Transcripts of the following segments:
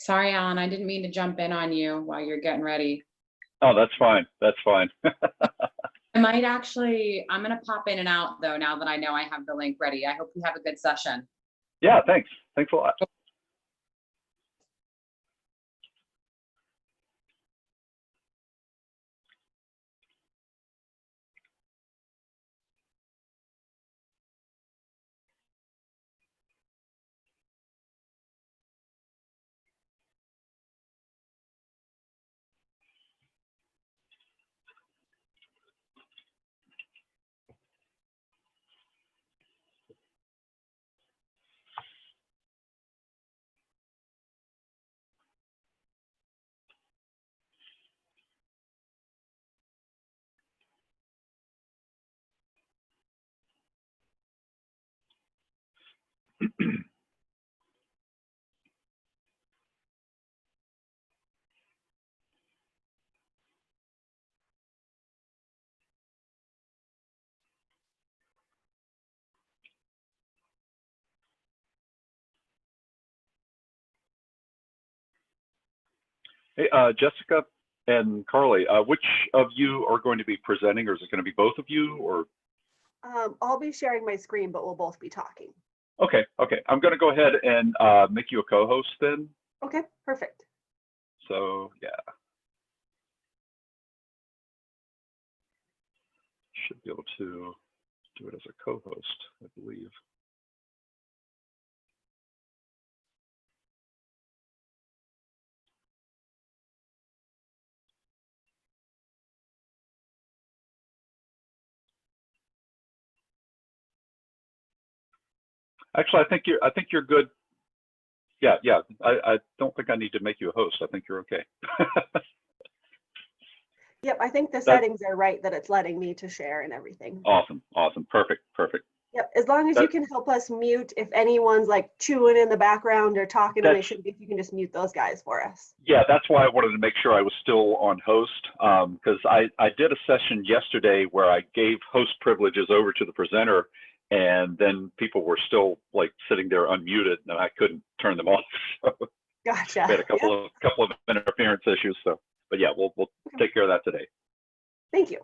Sorry, Alan, I didn't mean to jump in on you while you're getting ready. Oh, that's fine. That's fine. I'm going to pop in and out though, now that I know I have the link ready. I hope you have a good session. Yeah, thanks. Thanks a lot. Hey, Jessica and Carly, which of you are going to be presenting, or is it going to be both of you? Or I'll be sharing my screen, but we'll both be talking. okay, okay. I'm going to go ahead and make you a co-host then. Okay, perfect. So yeah, should be able to do it as a co-host, I believe. Actually, I think you're good. Yeah, yeah. I don't think I need to make you a host. I think you're okay. Yep, I think the settings are right that it's letting me to share and everything. Awesome, awesome, perfect, perfect. Yep, as long as you can help us mute if anyone's like chewing in the background or talking and they shouldn't be, if you can just mute those guys for us. Yeah, that's why I wanted to make sure I was still on host, because I did a session yesterday where I gave host privileges over to the presenter, and then people were still like sitting there unmuted, and I couldn't turn them off. So Gotcha. we had a couple of interference issues. So, but yeah, we'll take care of that today. Thank you.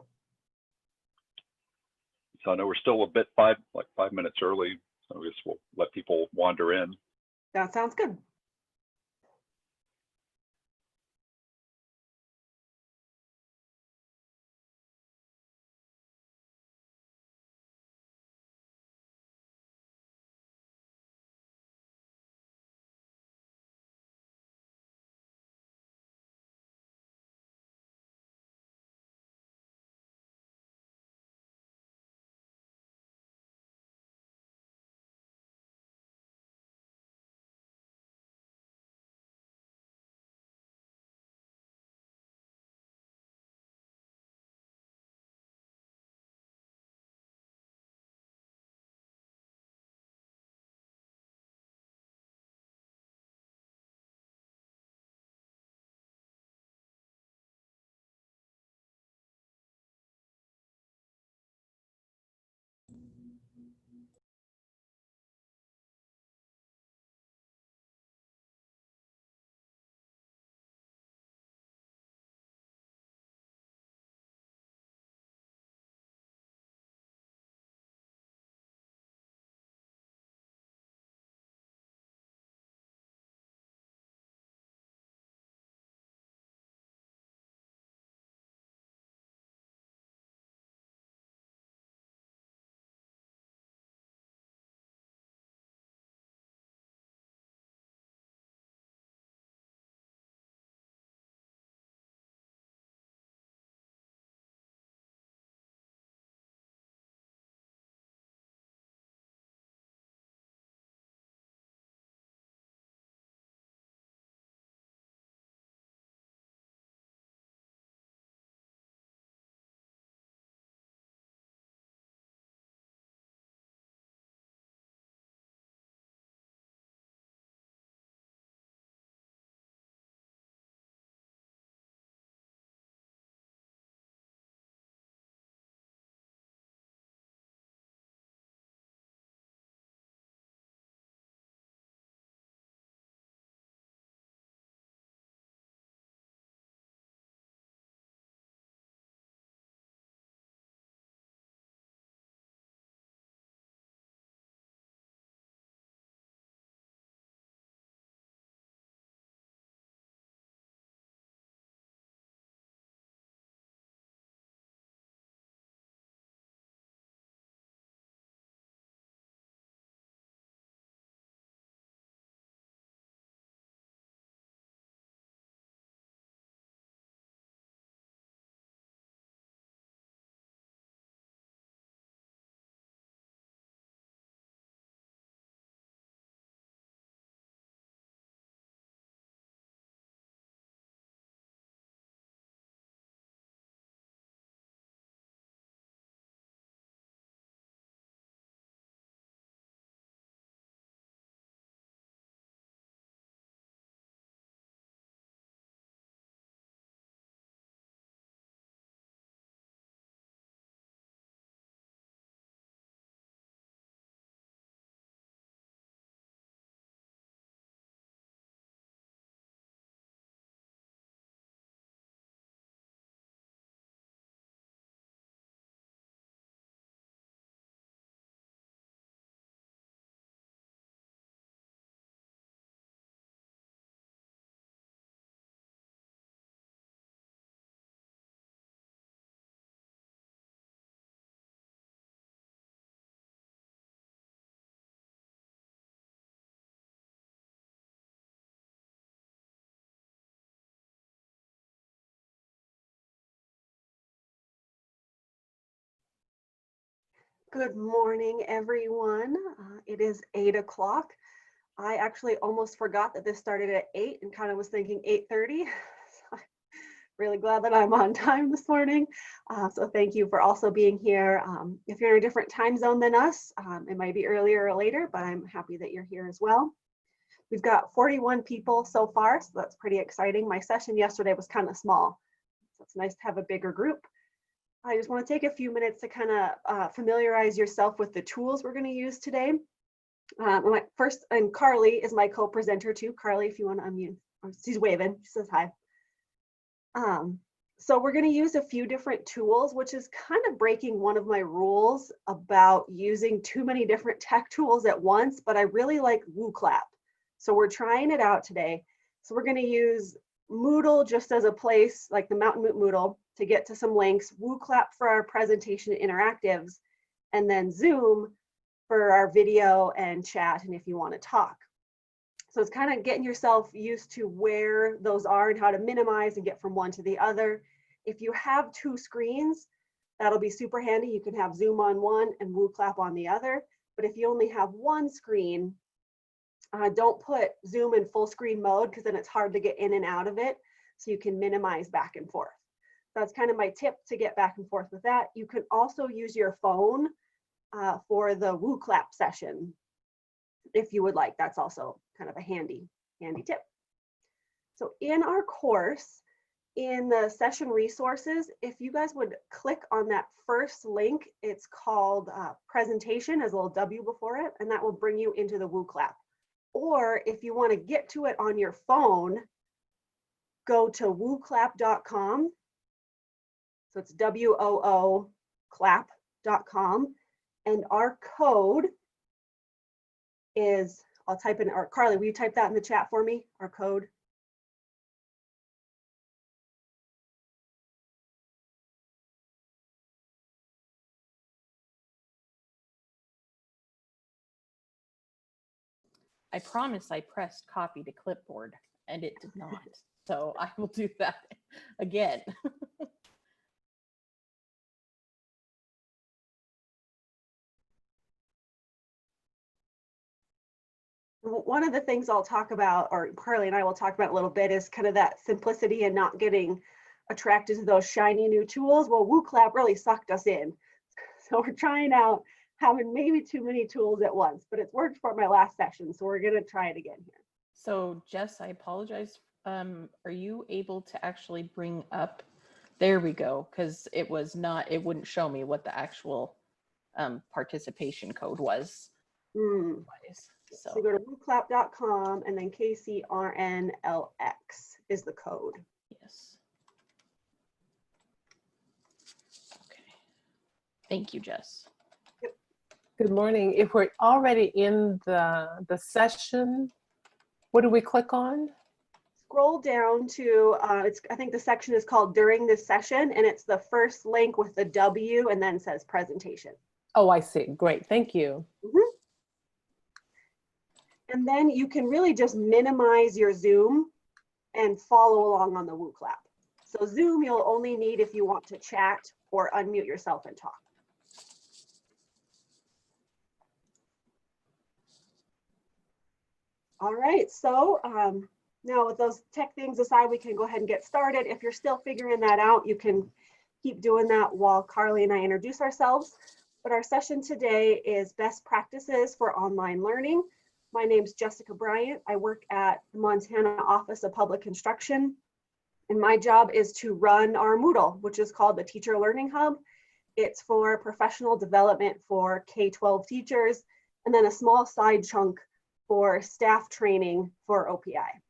So I know we're still a bit 5 minutes early, so I guess we'll let people wander in. That sounds good. Good morning, everyone. It is 8 o'clock. I actually almost forgot that this started at 8 and kind of was thinking 8:30. So I'm really glad that I'm on time this morning. So thank you for also being here. If you're in a different time zone than us, it might be earlier or later, but I'm happy that you're here as well. We've got 41 people so far, so that's pretty exciting. My session yesterday was kind of small, so it's nice to have a bigger group. I just want to take a few minutes to kind of familiarize yourself with the tools we're going to use today. First, and Carly is my co-presenter too. Carly, if you want to unmute, she's waving, she says hi. So we're going to use a few different tools, which is kind of breaking one of my rules about using too many different tech tools at once, but I really like WooClap. So we're trying it out today. So we're going to use Moodle just as a place, like the Mountain Moot Moodle, to get to some links, WooClap for our presentation interactives, and then Zoom for our video and chat, and if you want to talk. So it's kind of getting yourself used to where those are and how to minimize and get from one to the other. If you have two screens, that'll be super handy. You can have Zoom on one and WooClap on the other. But if you only have one screen, don't put Zoom in full screen mode because then it's hard to get in and out of it. So you can minimize back and forth. That's kind of my tip to get back and forth with that. You can also use your phone for the WooClap session if you would like. That's also kind of a handy tip. So in our course, in the session resources, if you guys would click on that first link, it's called presentation, has a little W before it, and that will bring you into the WooClap. Or if you want to get to it on your phone, go to wooclap.com. So it's WOO clap.com. And our code is, I'll type in, or Carly, will you type that in the chat for me? Our code. I promise I pressed copy to clipboard and it did not. So I will do that again. One of the things I'll talk about, or Carly and I will talk about a little bit, is kind of that simplicity and not getting attracted to those shiny new tools. Well, WooClap really sucked us in. So we're trying out having maybe too many tools at once, but it's worked for my last session. So we're going to try it again here. So Jess, I apologize. Are you able to actually bring up, there we go, because it was not, it wouldn't show me what the actual participation code was. So go to wooclap.com and then KCRNLX is the code. Yes. Okay. Thank you, Jess. Yep. Good morning. If we're already in the session, what do we click on? Scroll down to, I think the section is called During this Session, and it's the first link with the W and then says presentation. Oh, I see. Great. Thank you. Mm-hmm. And then you can really just minimize your Zoom and follow along on the WooClap. So Zoom you'll only need if you want to chat or unmute yourself and talk. All right, so now with those tech things aside, we can go ahead and get started. If you're still figuring that out, you can keep doing that while Carly and I introduce ourselves. But our session today is best practices for online learning. My name's Jessica Bryant. I work at the Montana Office of Public Instruction. And my job is to run our Moodle, which is called the Teacher Learning Hub. It's for professional development for K-12 teachers, and then a small side chunk for staff training for OPI.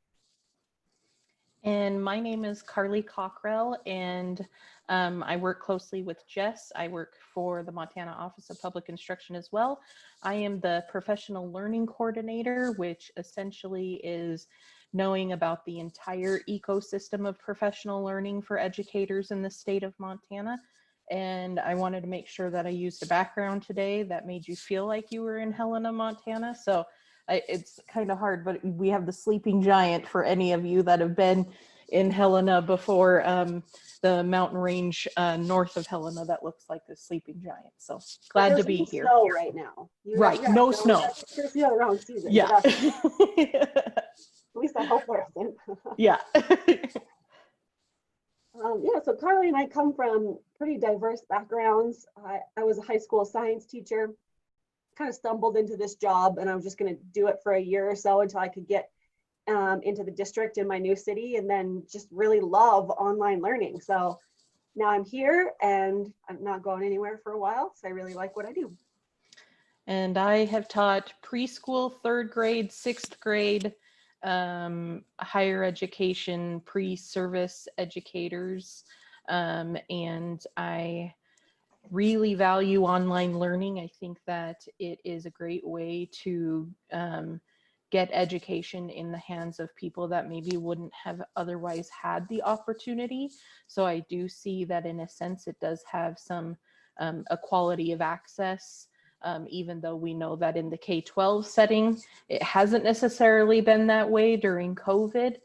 And my name is Carly Cockrell, and I work closely with Jess. I work for the Montana Office of Public Instruction as well. I am the professional learning coordinator, which essentially is knowing about the entire ecosystem of professional learning for educators in the state of Montana. And I wanted to make sure that I used a background today that made you feel like you were in Helena, Montana. So it's kind of hard, but we have the sleeping giant for any of you that have been in Helena before the mountain range north of Helena that looks like a sleeping giant. So glad to There's be no here. Snow right now. Right, no snow. It's the wrong season. Yeah. But at least I hope there isn't. Yeah. Yeah, so Carly and I come from pretty diverse backgrounds. I was a high school science teacher, kind of stumbled into this job, and I was just going to do it for a year or so until I could get into the district in my new city, and then just really love online learning. So now I'm here and I'm not going anywhere for a while, so I really like what I do. And I have taught preschool, 3rd grade, 6th grade, higher education, pre-service educators. And I really value online learning. I think that it is a great way to get education in the hands of people that maybe wouldn't have otherwise had the opportunity. So I do see that in a sense it does have some equality of access. Even though we know that in the K-12 setting, it hasn't necessarily been that way during COVID.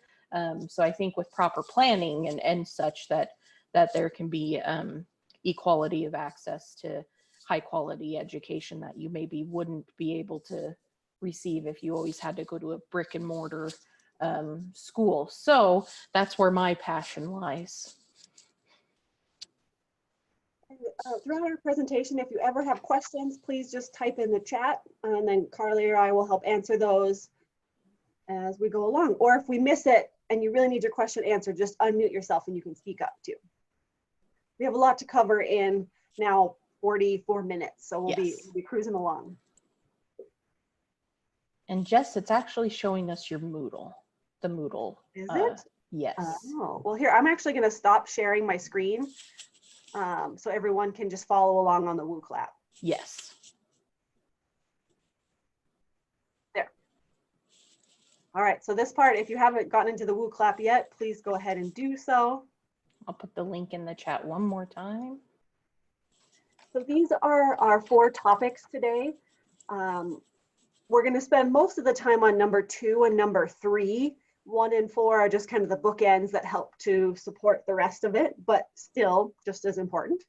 So I think with proper planning and such that there can be equality of access to high quality education that you maybe wouldn't be able to receive if you always had to go to a brick and mortar school. So that's where my passion lies. Throughout our presentation, if you ever have questions, please just type in the chat, and then Carly or I will help answer those as we go along. Or if we miss it and you really need your question answered, just unmute yourself and you can speak up too. We have a lot to cover in now 44 minutes, so we'll be cruising along. And Jess, it's actually showing us your Moodle, the Moodle. Is it? Yes. Oh, well here, I'm actually gonna stop sharing my screen so everyone can just follow along on the WooClap. Yes. There. All right, so this part, if you haven't gotten into the WooClap yet, please go ahead and do so. I'll put the link in the chat one more time. So these are our 4 topics today. We're going to spend most of the time on number 2 and number 3. 1 and 4 are just kind of the bookends that help to support the rest of it, but still just as important.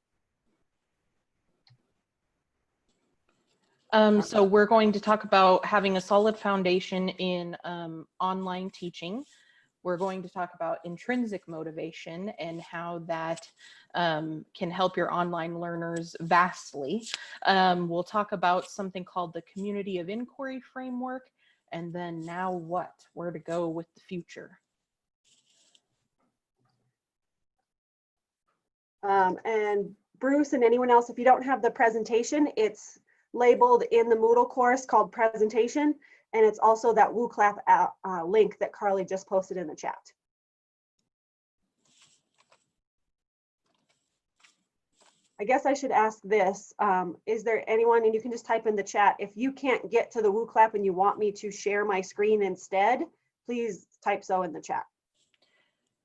So we're going to talk about having a solid foundation in online teaching. We're going to talk about intrinsic motivation and how that can help your online learners vastly. We'll talk about something called the community of inquiry framework, and then now what, where to go with the future. And Bruce and anyone else, if you don't have the presentation, it's labeled in the Moodle course called presentation. And it's also that WooClap link that Carly just posted in the chat. I guess I should ask this. Is there anyone, and you can just type in the chat, if you can't get to the WooClap and you want me to share my screen instead, please type so in the chat.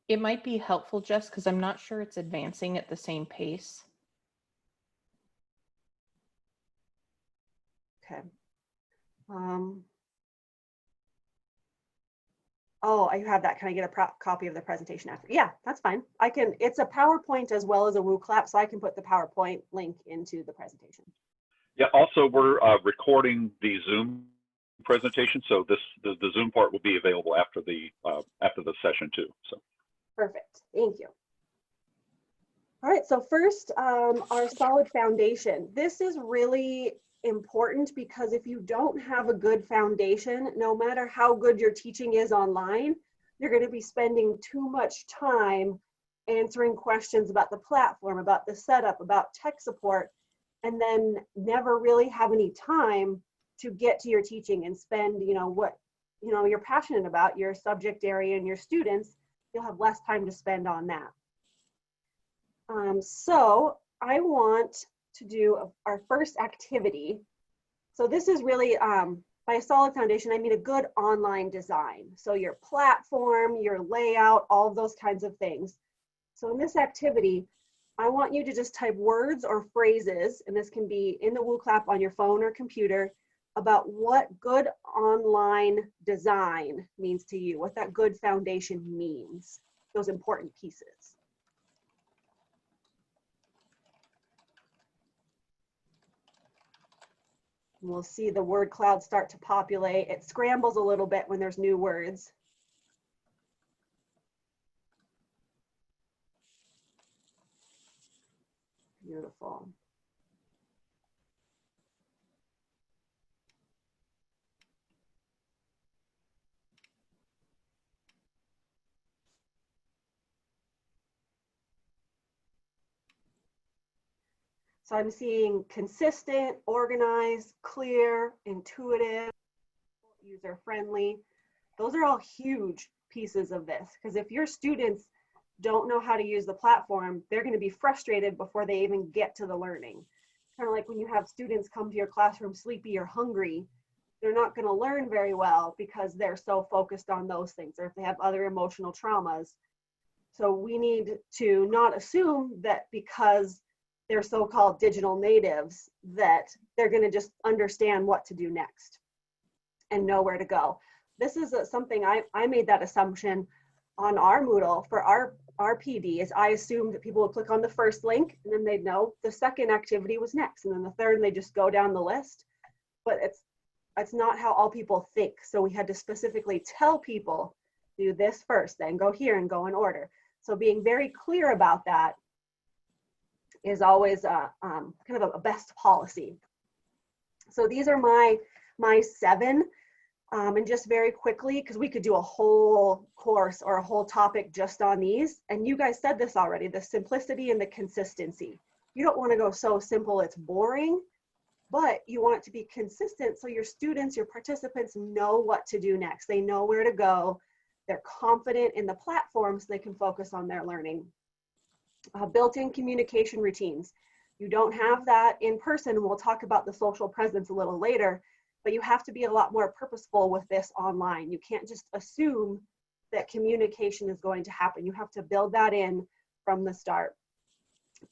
It might be helpful, Jess, because I'm not sure it's advancing at the same pace. Okay. Oh, I have that. Can I get a copy of the presentation after? Yeah, that's fine. I can, it's a PowerPoint as well as a WooClap, so I can put the PowerPoint link into the presentation. Yeah, also we're recording the Zoom presentation, so the Zoom part will be available after the session too. So perfect, thank you. All right, so first, our solid foundation. This is really important because if you don't have a good foundation, no matter how good your teaching is online, you're going to be spending too much time answering questions about the platform, about the setup, about tech support, and then never really have any time to get to your teaching and spend, what you're passionate about, your subject area and your students. You'll have less time to spend on that. So I want to do our first activity. So this is really, by a solid foundation, I mean a good online design. So your platform, your layout, all of those kinds of things. So in this activity, I want you to just type words or phrases, and this can be in the WooClap on your phone or computer, about what good online design means to you, what that good foundation means. those important pieces. We'll see the word cloud start to populate. It scrambles a little bit when there's new words. Beautiful. So I'm seeing consistent, organized, clear, intuitive, user-friendly. Those are all huge pieces of this, because if your students don't know how to use the platform, they're going to be frustrated before they even get to the learning. Kind of like when you have students come to your classroom sleepy or hungry, they're not going to learn very well because they're so focused on those things, or if they have other emotional traumas. So we need to not assume that because they're so-called digital natives that they're going to just understand what to do next and know where to go. This is something I made that assumption on our Moodle for our PD, is I assumed that people would click on the first link and then they'd know the second activity was next, and then the third, and they just go down the list. But it's not how all people think. So we had to specifically tell people, do this first, then go here and go in order. So being very clear about that is always kind of a best policy. So these are my 7. And just very quickly, because we could do a whole course or a whole topic just on these. And you guys said this already, the simplicity and the consistency. You don't want to go so simple it's boring, but you want it to be consistent so your students, your participants know what to do next. They know where to go. They're confident in the platform so they can focus on their learning. Built-in communication routines. You don't have that in person. We'll talk about the social presence a little later, but you have to be a lot more purposeful with this online. You can't just assume that communication is going to happen. You have to build that in from the start.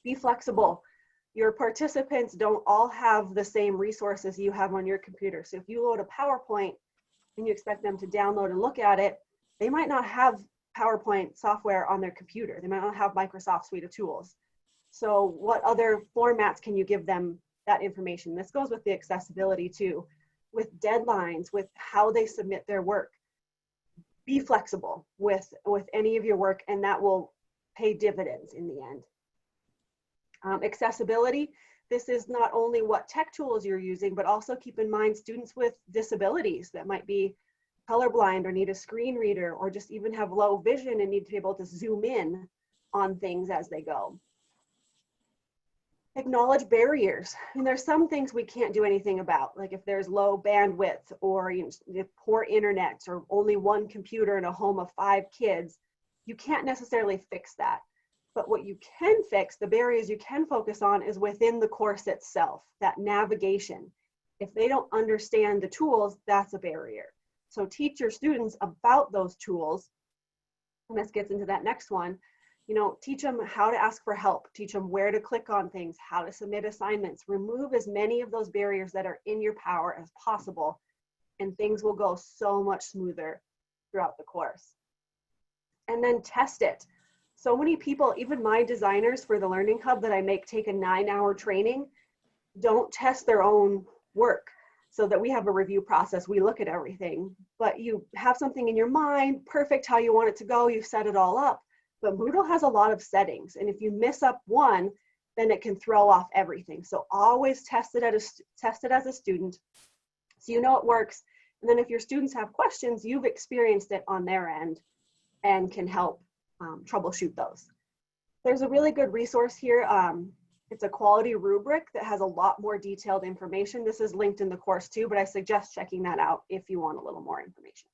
Be flexible. Your participants don't all have the same resources you have on your computer. So if you load a PowerPoint and you expect them to download and look at it, they might not have PowerPoint software on their computer. They might not have Microsoft Suite of tools. So what other formats can you give them that information? This goes with the accessibility too, with deadlines, with how they submit their work. Be flexible with any of your work, and that will pay dividends in the end. Accessibility, this is not only what tech tools you're using, but also keep in mind students with disabilities that might be colorblind or need a screen reader, or just even have low vision and need to be able to zoom in on things as they go. Acknowledge barriers. And there's some things we can't do anything about, like if there's low bandwidth or poor internet or only one computer in a home of 5 kids, you can't necessarily fix that. But what you can fix, the barriers you can focus on, is within the course itself, that navigation. If they don't understand the tools, that's a barrier. So teach your students about those tools. And this gets into that next one. Teach them how to ask for help, teach them where to click on things, how to submit assignments, remove as many of those barriers that are in your power as possible, and things will go so much smoother throughout the course. And then test it. So many people, even my designers for the Learning Hub that I make take a 9-hour training, don't test their own work, so that we have a review process. We look at everything, but you have something in your mind, perfect how you want it to go, you've set it all up. But Moodle has a lot of settings, and if you miss up one, then it can throw off everything. So always test it as a student, so you know it works. And then if your students have questions, you've experienced it on their end and can help troubleshoot those. There's a really good resource here. It's a quality rubric that has a lot more detailed information. This is linked in the course too, but I suggest checking that out if you want a little more information.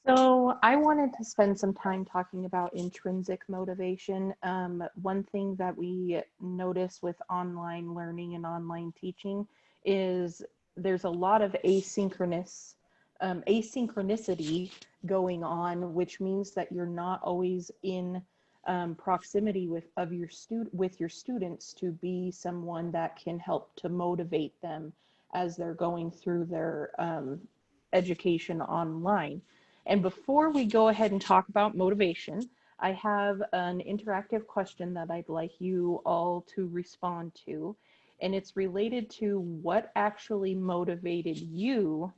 So I wanted to spend some time talking about intrinsic motivation. One thing that we notice with online learning and online teaching is there's a lot of asynchronicity going on, which means that you're not always in proximity with your students to be someone that can help to motivate them as they're going through their education online. And before we go ahead and talk about motivation, I have an interactive question that I'd like you all to respond to. And it's related to what actually motivated you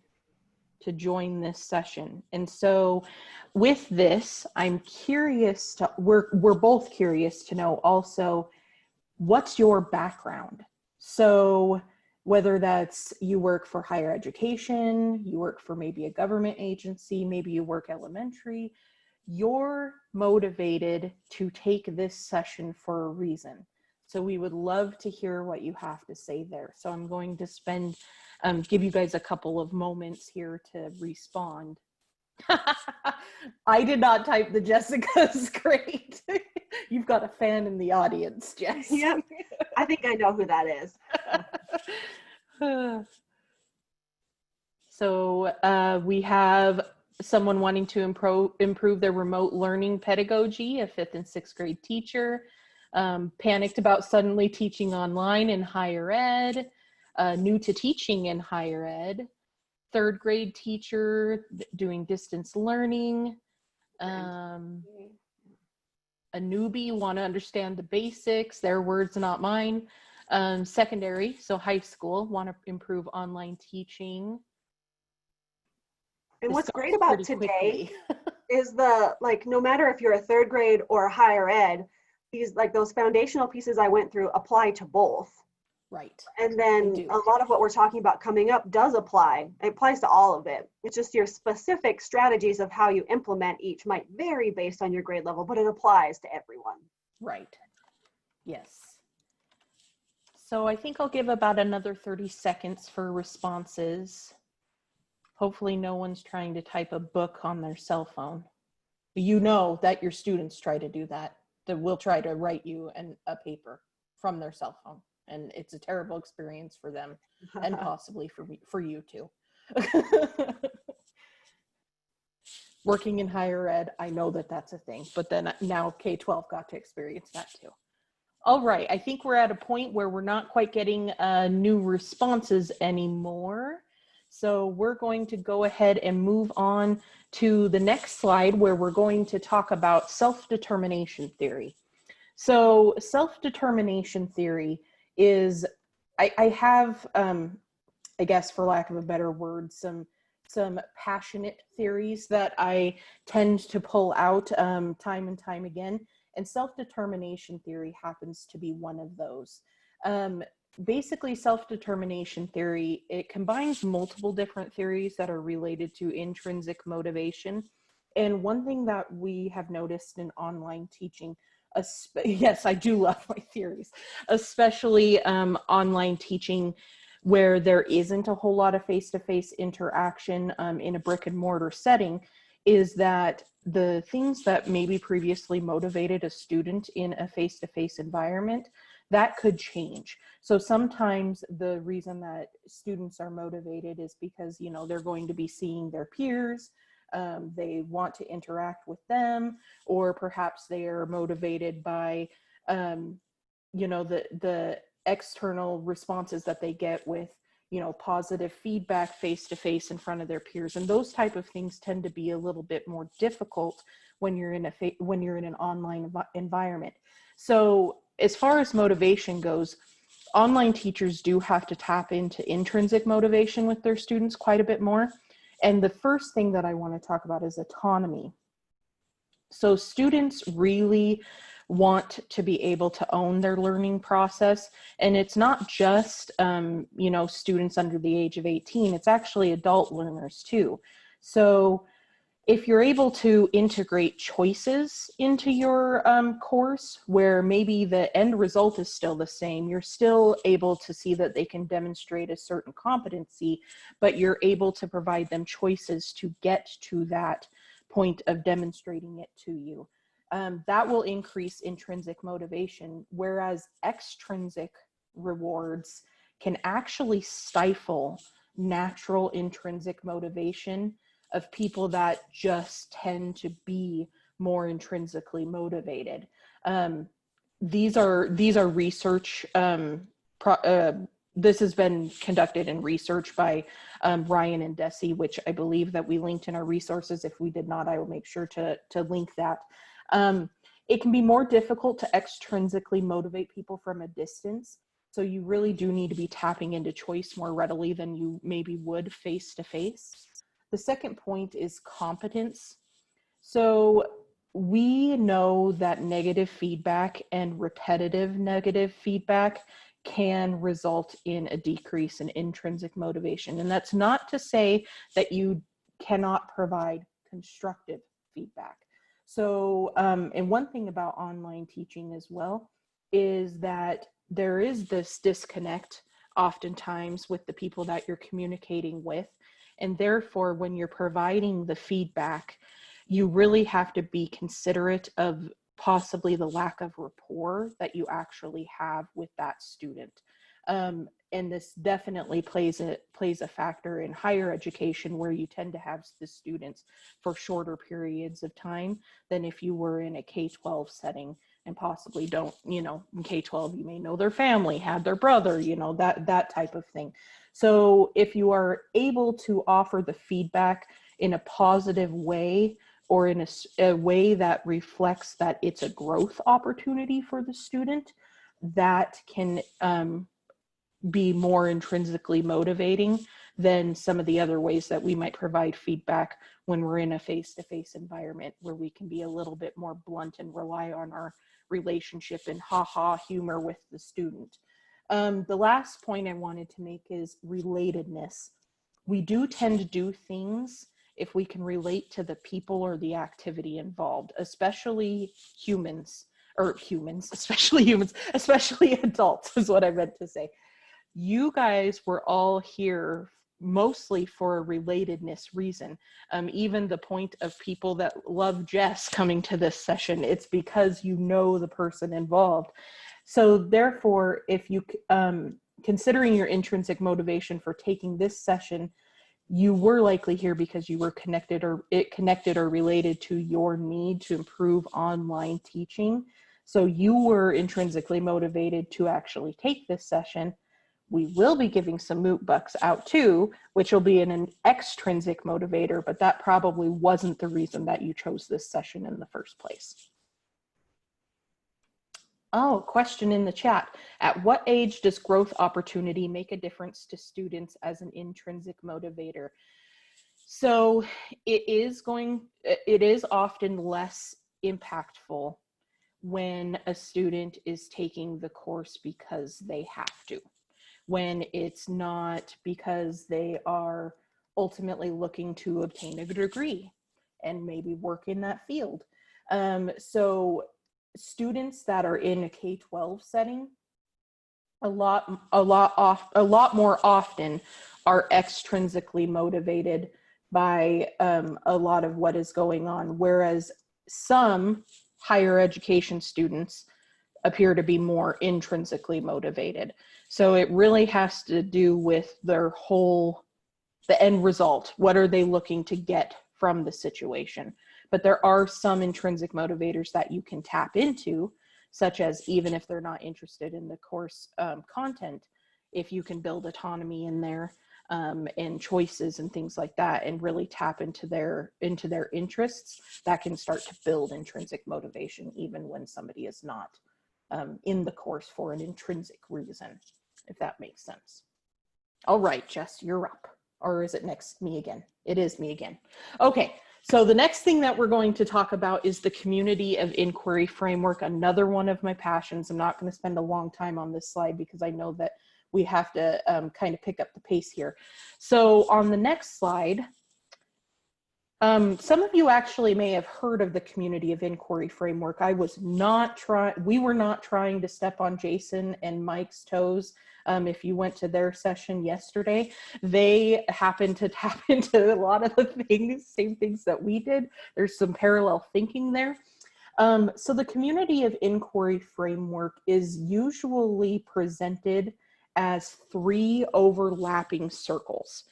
to join this session. And so with this, I'm curious to, we're both curious to know also, what's your background? So whether that's you work for higher education, you work for maybe a government agency, maybe you work elementary, you're motivated to take this session for a reason. So we would love to hear what you have to say there. So I'm going to give you guys a couple of moments here to respond. I did not type the Jessica's. Great. You've got a fan in the audience, Jess. Yep. I think I know who that is. So we have someone wanting to improve their remote learning pedagogy, a 5th and 6th grade teacher, panicked about suddenly teaching online in higher ed, new to teaching in higher ed, 3rd grade teacher doing distance learning, a newbie, want to understand the basics, their words, not mine, secondary, so high school, want to improve online teaching. And what's great about today is no matter if you're a 3rd grade or higher ed, those foundational pieces I went through apply to both. Right. And then a lot of what we're talking about coming up does apply. It applies to all of it. It's just your specific strategies of how you implement each might vary based on your grade level, but it applies to everyone. Right. Yes. So I think I'll give about another 30 seconds for responses. Hopefully no one's trying to type a book on their cell phone. You know that your students try to do that. That will try to write you a paper from their cell phone. And it's a terrible experience for them and possibly for you too. Working in higher ed, I know that that's a thing, but then now K-12 got to experience that too. All right, I think we're at a point where we're not quite getting new responses anymore. So we're going to go ahead and move on to the next slide where we're going to talk about self-determination theory. So self-determination theory is, I have, I guess for lack of a better word, some passionate theories that I tend to pull out time and time again. And self-determination theory happens to be one of those. Basically, self-determination theory, it combines multiple different theories that are related to intrinsic motivation. And one thing that we have noticed in online teaching, yes, I do love my theories, especially online teaching where there isn't a whole lot of face-to-face interaction in a brick and mortar setting, is that the things that maybe previously motivated a student in a face-to-face environment, that could change. So sometimes the reason that students are motivated is because, you know, they're going to be seeing their peers, they want to interact with them, or perhaps they are motivated by, you know, the external responses that they get with, you know, positive feedback face-to-face in front of their peers. And those type of things tend to be a little bit more difficult when you're in an online environment. So as far as motivation goes, online teachers do have to tap into intrinsic motivation with their students quite a bit more. And the first thing that I want to talk about is autonomy. So students really want to be able to own their learning process. And it's not just, you know, students under the age of 18, it's actually adult learners too. So if you're able to integrate choices into your course, where maybe the end result is still the same, you're still able to see that they can demonstrate a certain competency, but you're able to provide them choices to get to that point of demonstrating it to you. That will increase intrinsic motivation, whereas extrinsic rewards can actually stifle natural intrinsic motivation of people that just tend to be more intrinsically motivated. These are research this has been conducted in research by Ryan and Desi, which I believe that we linked in our resources. If we did not, I will make sure to link that. It can be more difficult to extrinsically motivate people from a distance. So you really do need to be tapping into choice more readily than you maybe would face to face. The second point is competence. So we know that negative feedback and repetitive negative feedback can result in a decrease in intrinsic motivation. And that's not to say that you cannot provide constructive feedback. So, and one thing about online teaching as well is that there is this disconnect oftentimes with the people that you're communicating with. And therefore, when you're providing the feedback, you really have to be considerate of possibly the lack of rapport that you actually have with that student. And this definitely plays a factor in higher education, where you tend to have the students for shorter periods of time than if you were in a K-12 setting and possibly don't, you know, in K-12, you may know their family, had their brother, you know, that type of thing. So if you are able to offer the feedback in a positive way, or in a way that reflects that it's a growth opportunity for the student, that can be more intrinsically motivating than some of the other ways that we might provide feedback when we're in a face-to-face environment, where we can be a little bit more blunt and rely on our relationship and ha-ha humor with the student. The last point I wanted to make is relatedness. We do tend to do things if we can relate to the people or the activity involved, especially especially adults is what I meant to say. You guys were all here mostly for a relatedness reason. Even the point of people that love Jess coming to this session, it's because you know the person involved. So therefore, if you, considering your intrinsic motivation for taking this session, you were likely here because you were connected or related to your need to improve online teaching. So you were intrinsically motivated to actually take this session. We will be giving some moot bucks out too, which will be an extrinsic motivator, but that probably wasn't the reason that you chose this session in the first place. Oh, question in the chat. At what age does growth opportunity make a difference to students as an intrinsic motivator? So it is often less impactful when a student is taking the course because they have to, when it's not because they are ultimately looking to obtain a degree and maybe work in that field. So students that are in a K-12 setting, a lot more often are extrinsically motivated by a lot of what is going on, whereas some higher education students appear to be more intrinsically motivated. So it really has to do with the end result. What are they looking to get from the situation? But there are some intrinsic motivators that you can tap into, such as even if they're not interested in the course content, if you can build autonomy in there and choices and things like that, and really tap into their interests, that can start to build intrinsic motivation even when somebody is not in the course for an intrinsic reason, if that makes sense. All right, Jess, you're up. Or is it next me again? It is me again. Okay, so the next thing that we're going to talk about is the community of inquiry framework, another one of my passions. I'm not going to spend a long time on this slide because I know that we have to kind of pick up the pace here. So on the next slide, some of you actually may have heard of the community of inquiry framework. We were not trying to step on Jason and Mike's toes. If you went to their session yesterday, they happened to tap into a lot of the same things that we did. There's some parallel thinking there. So the community of inquiry framework is usually presented as 3 overlapping circles.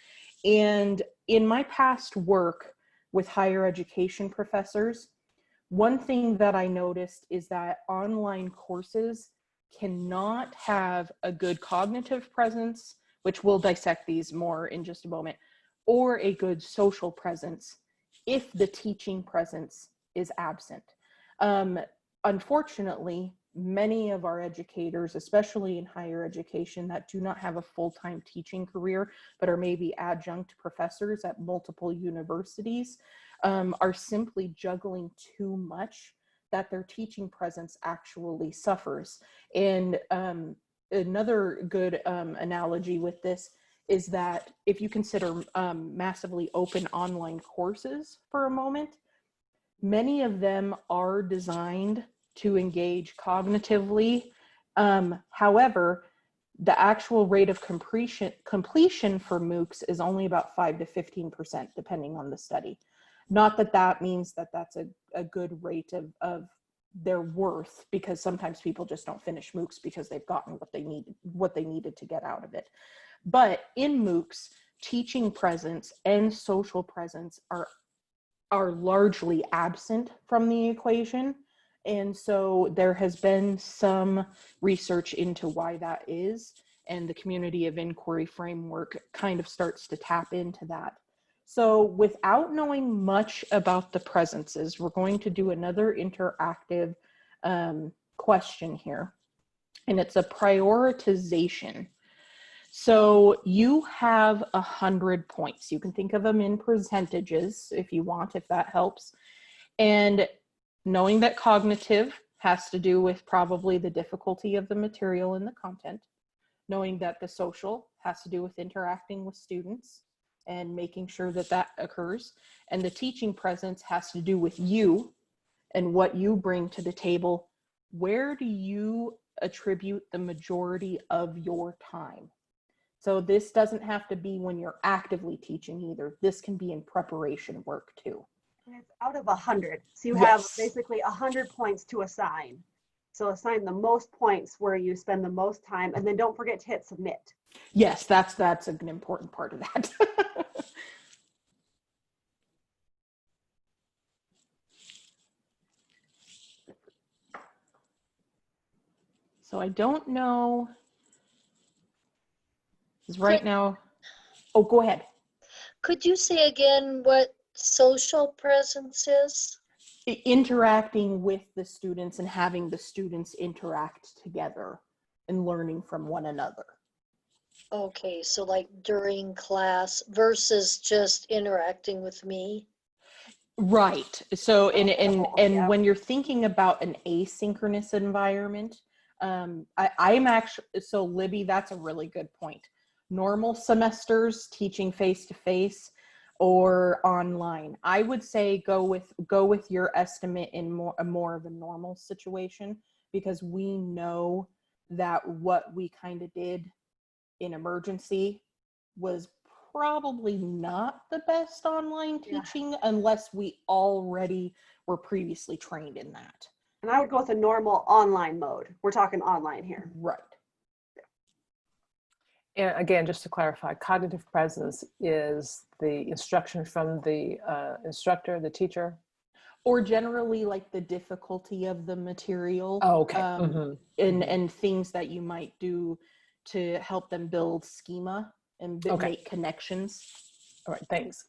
And in my past work with higher education professors, one thing that I noticed is that online courses cannot have a good cognitive presence, which we'll dissect these more in just a moment, or a good social presence if the teaching presence is absent. Unfortunately, many of our educators, especially in higher education, that do not have a full-time teaching career, but are maybe adjunct professors at multiple universities, are simply juggling too much that their teaching presence actually suffers. And another good analogy with this is that if you consider massively open online courses for a moment, many of them are designed to engage cognitively. However, the actual rate of completion for MOOCs is only about 5 to 15%, depending on the study. Not that that means that that's a good rate of their worth, because sometimes people just don't finish MOOCs because they've gotten what they needed to get out of it. But in MOOCs, teaching presence and social presence are largely absent from the equation. And so there has been some research into why that is, and the community of inquiry framework kind of starts to tap into that. So without knowing much about the presences, we're going to do another interactive question here, and it's a prioritization. So you have 100 points. You can think of them in percentages if you want, if that helps. And knowing that cognitive has to do with probably the difficulty of the material and the content, knowing that the social has to do with interacting with students and making sure that that occurs, and the teaching presence has to do with you and what you bring to the table. Where do you attribute the majority of your time? So this doesn't have to be when you're actively teaching either. This can be in preparation work too. And it's out of 100. So you Yes. have basically 100 points to assign. So assign the most points where you spend the most time, and then don't forget to hit submit. Yes, that's an important part of that. So I don't know, because right now, oh, go ahead. Could you say again what social presence is? Interacting with the students and having the students interact together and learning from one another. Okay, so like during class versus just interacting with me. Right. So and Yeah. when you're thinking about an asynchronous environment, I'm actually, so Libby, that's a really good point. Normal semesters teaching face to face or online, I would say go with your estimate in more of a normal situation, because we know that what we kind of did in emergency was probably not the best online teaching unless we already were previously trained in that. And I would go with a normal online mode. We're talking online here. Right. And again, just to clarify, cognitive presence is the instruction from the instructor, the teacher? Or generally like the difficulty of the material. Oh, okay. And things that you might do to help them build schema and make connections. All right, thanks.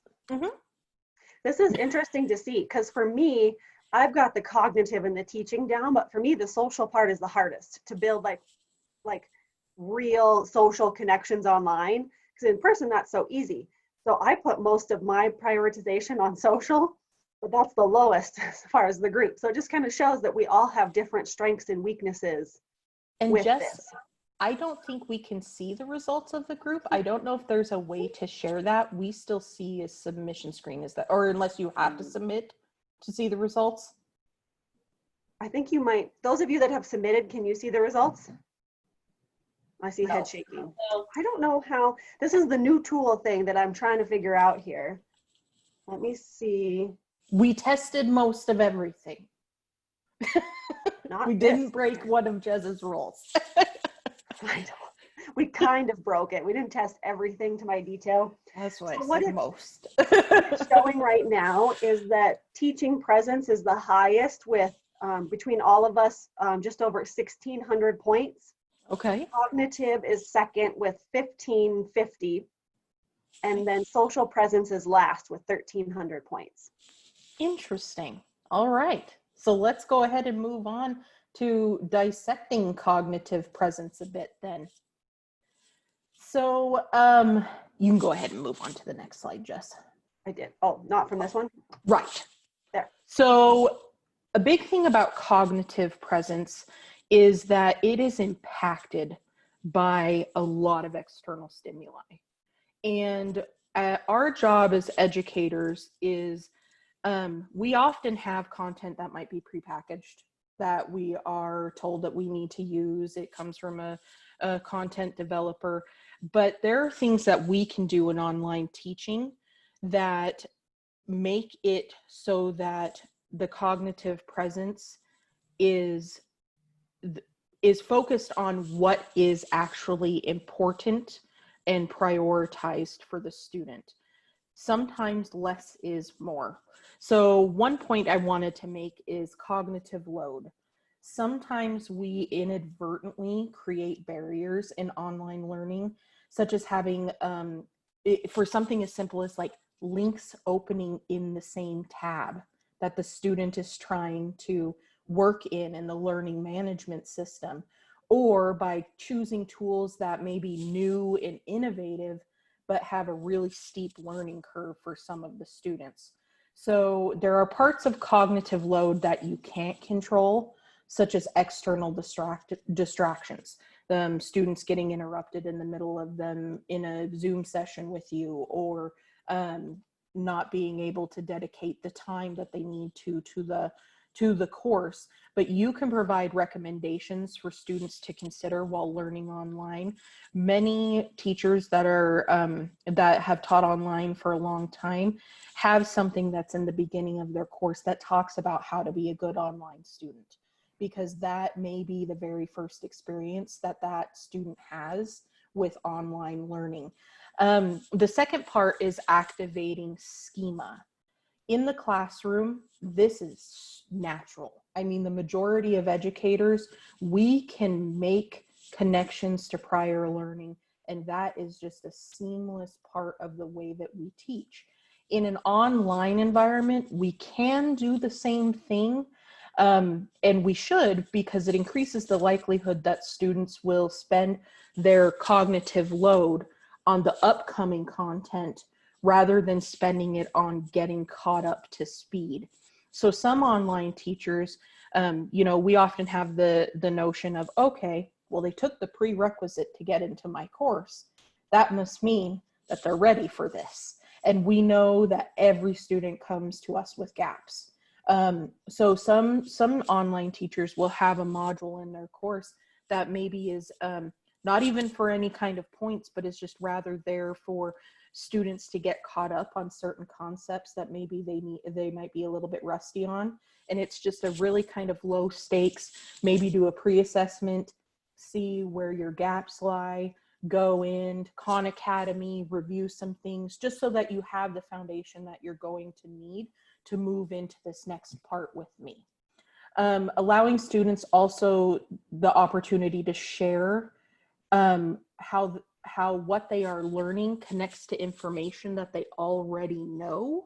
This is interesting to see, because for me, I've got the cognitive and the teaching down, but for me, the social part is the hardest to build, like real social connections online, because in person, that's so easy. So I put most of my prioritization on social, but that's the lowest as far as the group. So it just kind of shows that we all have different strengths and weaknesses. And with Jess, this. I don't think we can see the results of the group. I don't know if there's a way to share that. We still see a submission screen, is that, or unless you have to submit to see the results? I think you might, those of you that have submitted, can you see the results? I see head shaking. I don't know how, this is the new tool thing that I'm trying to figure out here. Let me see. We tested most of everything. Not We this. didn't break one of Jez's rules. We kind of broke it. We didn't test everything to my detail. That's what So I said most. What it's showing right now is that teaching presence is the highest with between all of us, just over 1,600 points. Okay. Cognitive is second with 1,550. And then social presence is last with 1,300 points. Interesting. All right. So let's go ahead and move on to dissecting cognitive presence a bit then. So you can go ahead and move on to the next slide, Jess. I did. Oh, not from this one? Right. There. So a big thing about cognitive presence is that it is impacted by a lot of external stimuli. And our job as educators is we often have content that might be prepackaged that we are told that we need to use. It comes from a content developer, but there are things that we can do in online teaching that make it so that the cognitive presence is focused on what is actually important and prioritized for the student. Sometimes less is more. So one point I wanted to make is cognitive load. Sometimes we inadvertently create barriers in online learning, such as having, for something as simple as like links opening in the same tab that the student is trying to work in the learning management system, or by choosing tools that may be new and innovative, but have a really steep learning curve for some of the students. So there are parts of cognitive load that you can't control, such as external distractions. Students getting interrupted in the middle of them in a Zoom session with you, or not being able to dedicate the time that they need to the course. But you can provide recommendations for students to consider while learning online. Many teachers that are that have taught online for a long time have something that's in the beginning of their course that talks about how to be a good online student, because that may be the very first experience that that student has with online learning. The second part is activating schema. In the classroom, this is natural. I mean, the majority of educators, we can make connections to prior learning, and that is just a seamless part of the way that we teach. In an online environment, we can do the same thing, and we should, because it increases the likelihood that students will spend their cognitive load on the upcoming content rather than spending it on getting caught up to speed. So some online teachers, we often have the notion of, okay, well, they took the prerequisite to get into my course. That must mean that they're ready for this. And we know that every student comes to us with gaps. So some online teachers will have a module in their course that maybe is not even for any kind of points, but is just rather there for students to get caught up on certain concepts that maybe they might be a little bit rusty on. And it's just a really kind of low stakes, maybe do a pre-assessment, see where your gaps lie, go in Khan Academy, review some things, just so that you have the foundation that you're going to need to move into this next part with me. Allowing students also the opportunity to share how what they are learning connects to information that they already know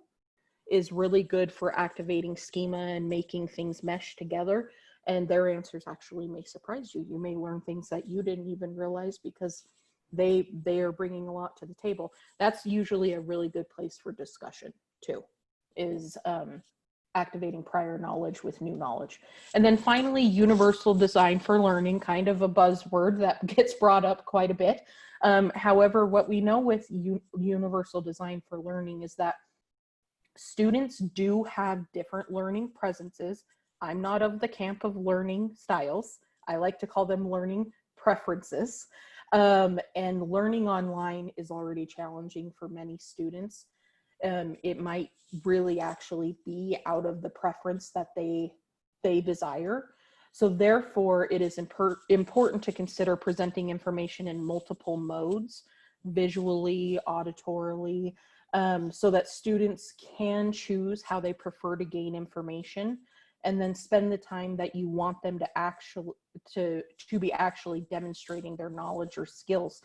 is really good for activating schema and making things mesh together. And their answers actually may surprise you. You may learn things that you didn't even realize because they are bringing a lot to the table. That's usually a really good place for discussion too, is activating prior knowledge with new knowledge. And then finally, universal design for learning, kind of a buzzword that gets brought up quite a bit. However, what we know with universal design for learning is that students do have different learning presences. I'm not of the camp of learning styles. I like to call them learning preferences. And learning online is already challenging for many students. It might really actually be out of the preference that they desire. So therefore, it is important to consider presenting information in multiple modes, visually, auditorily, so that students can choose how they prefer to gain information and then spend the time that you want them to be actually demonstrating their knowledge or skills.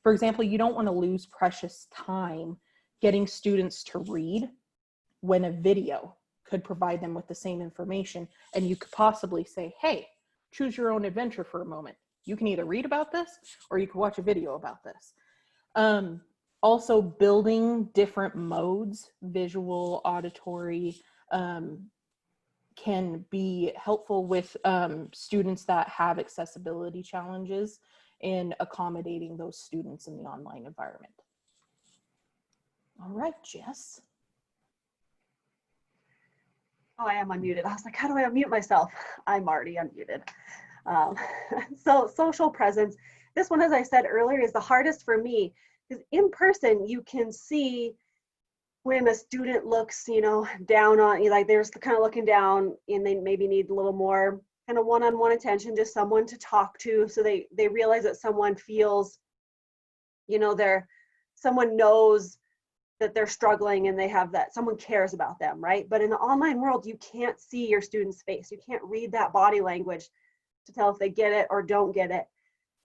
For example, you don't want to lose precious time getting students to read when a video could provide them with the same information. And you could possibly say, hey, choose your own adventure for a moment. You can either read about this or you can watch a video about this. Also, building different modes, visual, auditory, can be helpful with students that have accessibility challenges in accommodating those students in the online environment. All right, Jess. Oh, I am unmuted. I was like, how do I unmute myself? I'm already unmuted. So social presence. This one, as I said earlier, is the hardest for me because in person, you can see when a student looks, down on you, like they're kind of looking down and they maybe need a little more kind of one-on-one attention, just someone to talk to. So they realize that someone feels, someone knows that they're struggling and they have that someone cares about them, right? But in the online world, you can't see your student's face. You can't read that body language to tell if they get it or don't get it.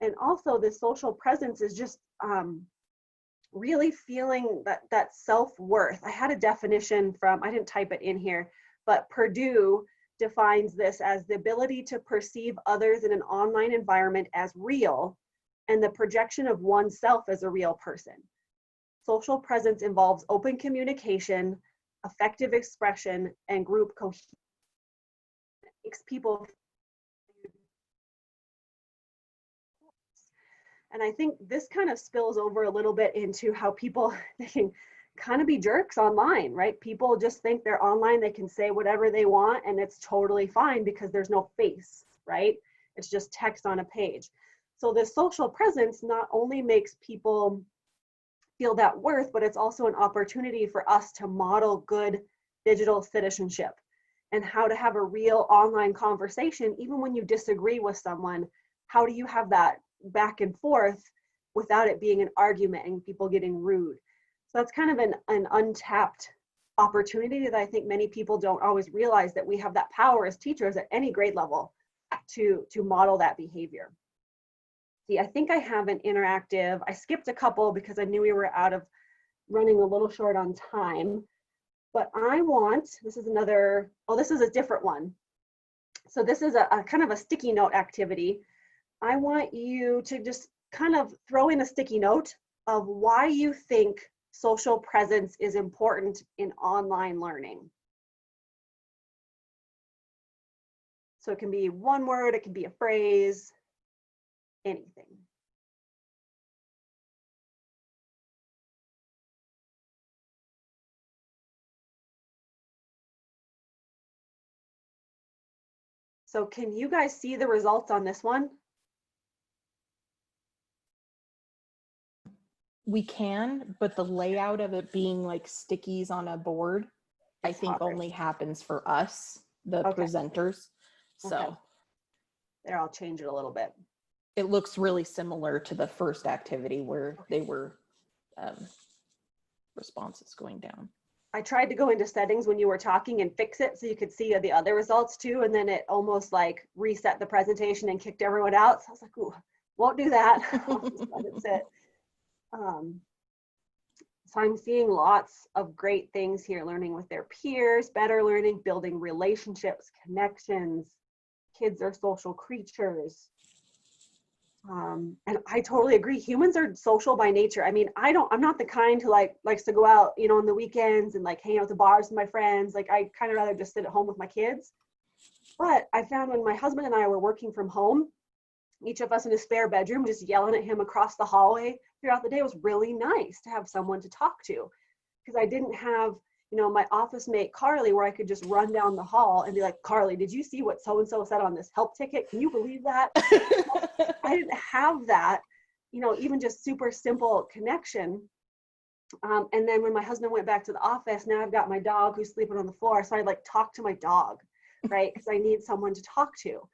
And also this social presence is just really feeling that self-worth. I had a definition from, I didn't type it in here, but Purdue defines this as the ability to perceive others in an online environment as real and the projection of oneself as a real person. Social presence involves open communication, effective expression, and group cohesion. It makes people. And I think this kind of spills over a little bit into how people, they can kind of be jerks online, right? People just think they're online, they can say whatever they want, and it's totally fine because there's no face, right? It's just text on a page. So this social presence not only makes people feel that worth, but it's also an opportunity for us to model good digital citizenship and how to have a real online conversation. Even when you disagree with someone, how do you have that back and forth without it being an argument and people getting rude? So that's kind of an untapped opportunity that I think many people don't always realize, that we have that power as teachers at any grade level to model that behavior. See, I think I have an interactive. I skipped a couple because I knew we were running a little short on time. But I want, this is another, oh, this is a different one. So this is a kind of a sticky note activity. I want you to just kind of throw in a sticky note of why you think social presence is important in online learning. So it can be one word, it can be a phrase, anything. So can you guys see the results on this one? We can, but the layout of it being like stickies on a board, I think hard. only happens for us, the Okay. presenters. So Okay. There, I'll change it a little bit. it looks really similar to the first activity where they were responses going down. I tried to go into settings when you were talking and fix it so you could see the other results too, and then it almost like reset the presentation and kicked everyone out. So I was like, ooh, won't do that. I'll just let it sit. So I'm seeing lots of great things here: learning with their peers, better learning, building relationships, connections. Kids are social creatures. And I totally agree. Humans are social by nature. I mean, I'm not the kind who likes to go out, on the weekends and like hang out at the bars with my friends. Like, I kind of rather just sit at home with my kids. But I found when my husband and I were working from home, each of us in a spare bedroom, just yelling at him across the hallway throughout the day, was really nice to have someone to talk to, because I didn't have, my office mate Carly, where I could just run down the hall and be like, Carly, did you see what so-and-so said on this help ticket? Can you believe that? I didn't have that, even just super simple connection. And then when my husband went back to the office, now I've got my dog who's sleeping on the floor. So I like talk to my dog, right? Because I need someone to talk to.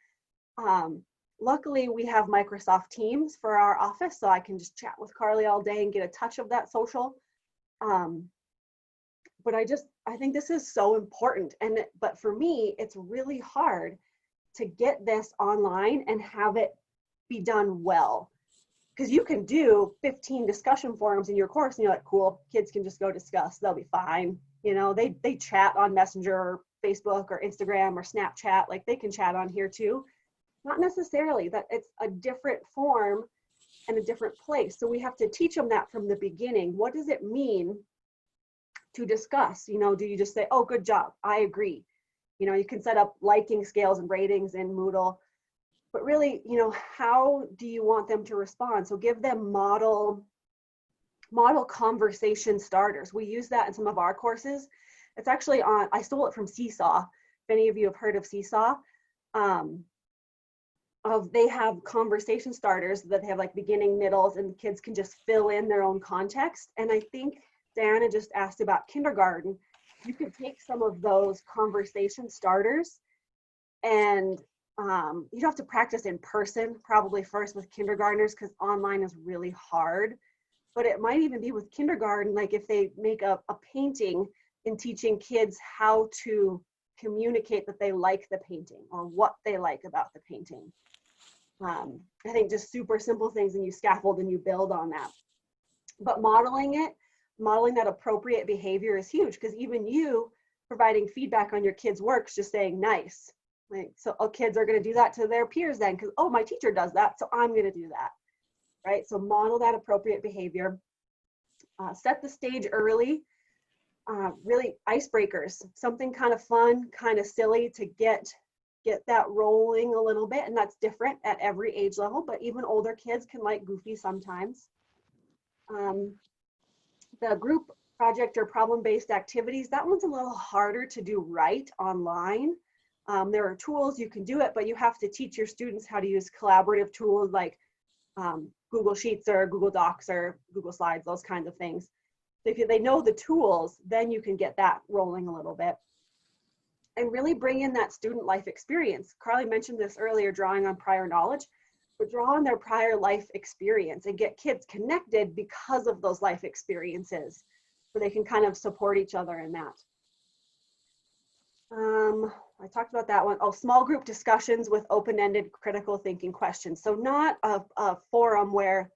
Luckily, we have Microsoft Teams for our office, so I can just chat with Carly all day and get a touch of that social. but I think this is so important. But for me, it's really hard to get this online and have it be done well. Because you can do 15 discussion forums in your course and you're like, cool, kids can just go discuss, they'll be fine. You know, they chat on Messenger or Facebook or Instagram or Snapchat, like they can chat on here too. Not necessarily, that it's a different form and a different place. So we have to teach them that from the beginning. What does it mean to discuss? You know, do you just say, oh, good job, I agree? You know, you can set up liking scales and ratings in Moodle, but really, you know, how do you want them to respond? So give them model conversation starters. We use that in some of our courses. It's actually on, I stole it from Seesaw. If any of you have heard of Seesaw, they have conversation starters that they have like beginning, middles, and kids can just fill in their own context. And I think Diana just asked about kindergarten. You could take some of those conversation starters and you'd have to practice in person probably first with kindergartners because online is really hard. But it might even be with kindergarten, like if they make a painting and teaching kids how to communicate that they like the painting or what they like about the painting. I think just super simple things, and you scaffold and you build on that. But modeling that appropriate behavior is huge, because even you providing feedback on your kids' works, just saying nice. Like, so kids are going to do that to their peers then, because, oh, my teacher does that, so I'm going to do that, right? So model that appropriate behavior. Set the stage early. Really icebreakers, something kind of fun, kind of silly to get that rolling a little bit, and that's different at every age level, but even older kids can like goofy sometimes. The group project or problem-based activities, that one's a little harder to do right online. There are tools you can do it, but you have to teach your students how to use collaborative tools like Google Sheets or Google Docs or Google Slides, those kinds of things. So if they know the tools, then you can get that rolling a little bit. And really bring in that student life experience. Carly mentioned this earlier, drawing on prior knowledge, but draw on their prior life experience and get kids connected because of those life experiences, so they can kind of support each other in that. I talked about that one. Oh, small group discussions with open-ended critical thinking questions. So not a forum where,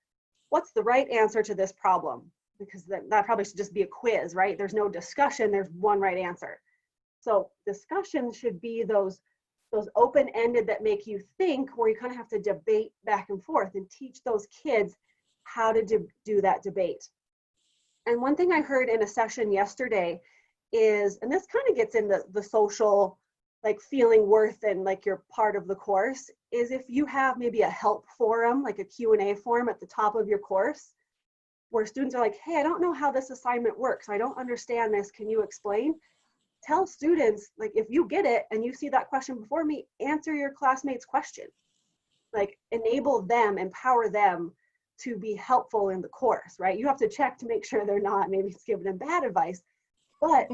what's the right answer to this problem? Because that probably should just be a quiz, right? There's no discussion, there's one right answer. So discussions should be those open-ended that make you think, where you kind of have to debate back and forth and teach those kids how to do that debate. And one thing I heard in a session yesterday is, and this kind of gets in the social, like feeling worth and like you're part of the course, is if you have maybe a help forum, like a Q&A forum at the top of your course, where students are like, hey, I don't know how this assignment works. I don't understand this. Can you explain? Tell students, like, if you get it and you see that question before me, answer your classmates' question. Like, enable them, empower them to be helpful in the course, right? You have to check to make sure they're not, maybe it's giving them bad advice, but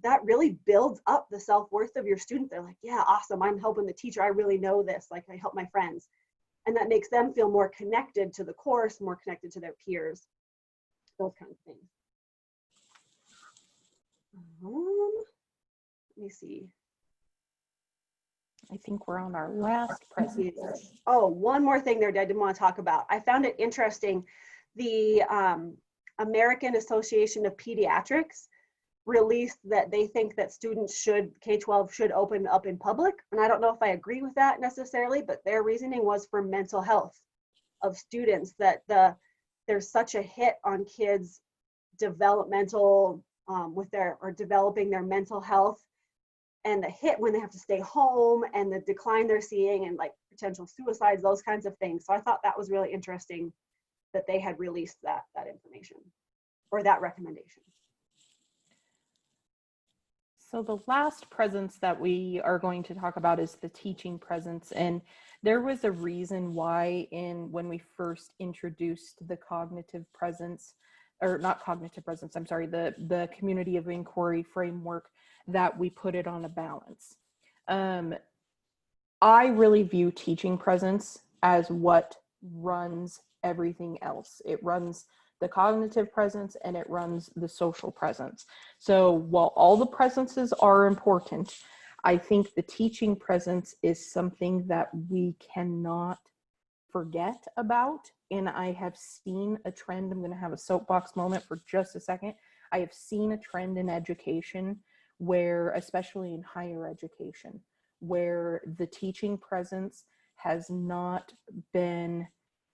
that really builds up the self-worth of your student. They're like, yeah, awesome, I'm helping the teacher. I really know this, like I help my friends. And that makes them feel more connected to the course, more connected to their peers, those kinds of things. Let me see. I think we're on our last presentation. Oh, one more thing there that I didn't want to talk about. I found it interesting. The American Association of Pediatrics released that they think that students K-12 should open up in public. And I don't know if I agree with that necessarily, but their reasoning was for mental health of students, that there's such a hit on kids' developmental developing their mental health, and the hit when they have to stay home and the decline they're seeing and like potential suicides, those kinds of things. So I thought that was really interesting that they had released that information or that recommendation. So the last presence that we are going to talk about is the teaching presence. And there was a reason why when we first introduced the cognitive presence, or not cognitive presence, I'm sorry, the community of inquiry framework, that we put it on a balance. I really view teaching presence as what runs everything else. It runs the cognitive presence, and it runs the social presence. So while all the presences are important, I think the teaching presence is something that we cannot forget about. And I have seen a trend. I'm going to have a soapbox moment for just a second. I have seen a trend in education where, especially in higher education, where the teaching presence has not been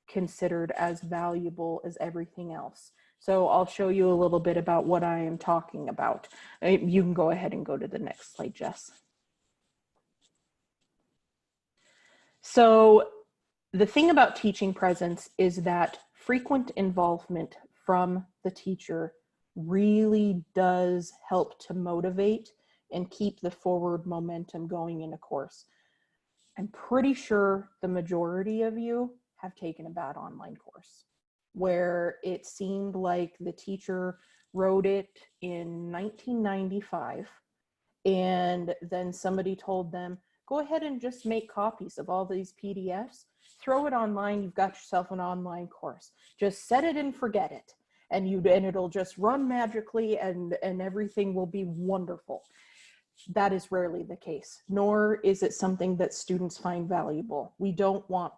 considered as valuable as everything else. So I'll show you a little bit about what I am talking about. You can go ahead and go to the next slide, Jess. So the thing about teaching presence is that frequent involvement from the teacher really does help to motivate and keep the forward momentum going in a course. I'm pretty sure the majority of you have taken a bad online course where it seemed like the teacher wrote it in 1995 and then somebody told them, go ahead and just make copies of all these PDFs, throw it online, you've got yourself an online course. Just set it and forget it. And it'll just run magically and everything will be wonderful. That is rarely the case, nor is it something that students find valuable. We don't want,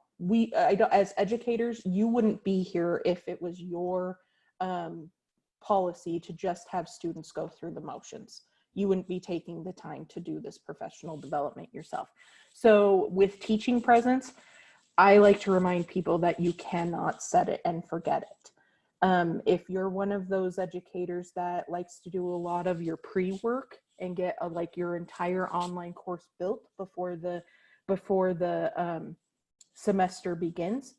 as educators, you wouldn't be here if it was your policy to just have students go through the motions. You wouldn't be taking the time to do this professional development yourself. So with teaching presence, I like to remind people that you cannot set it and forget it. If you're one of those educators that likes to do a lot of your pre-work and get like your entire online course built before the semester begins,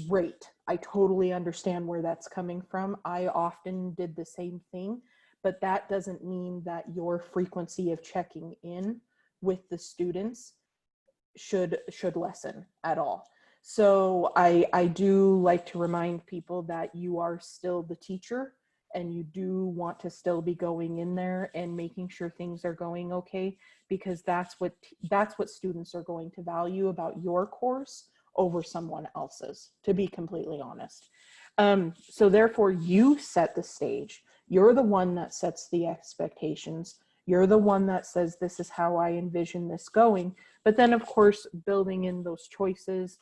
great. I totally understand where that's coming from. I often did the same thing, but that doesn't mean that your frequency of checking in with the students should lessen at all. So I do like to remind people that you are still the teacher and you do want to still be going in there and making sure things are going okay, because that's what students are going to value about your course over someone else's, to be completely honest. So therefore you set the stage. You're the one that sets the expectations. You're the one that says, this is how I envision this going. But then of course, building in those choices,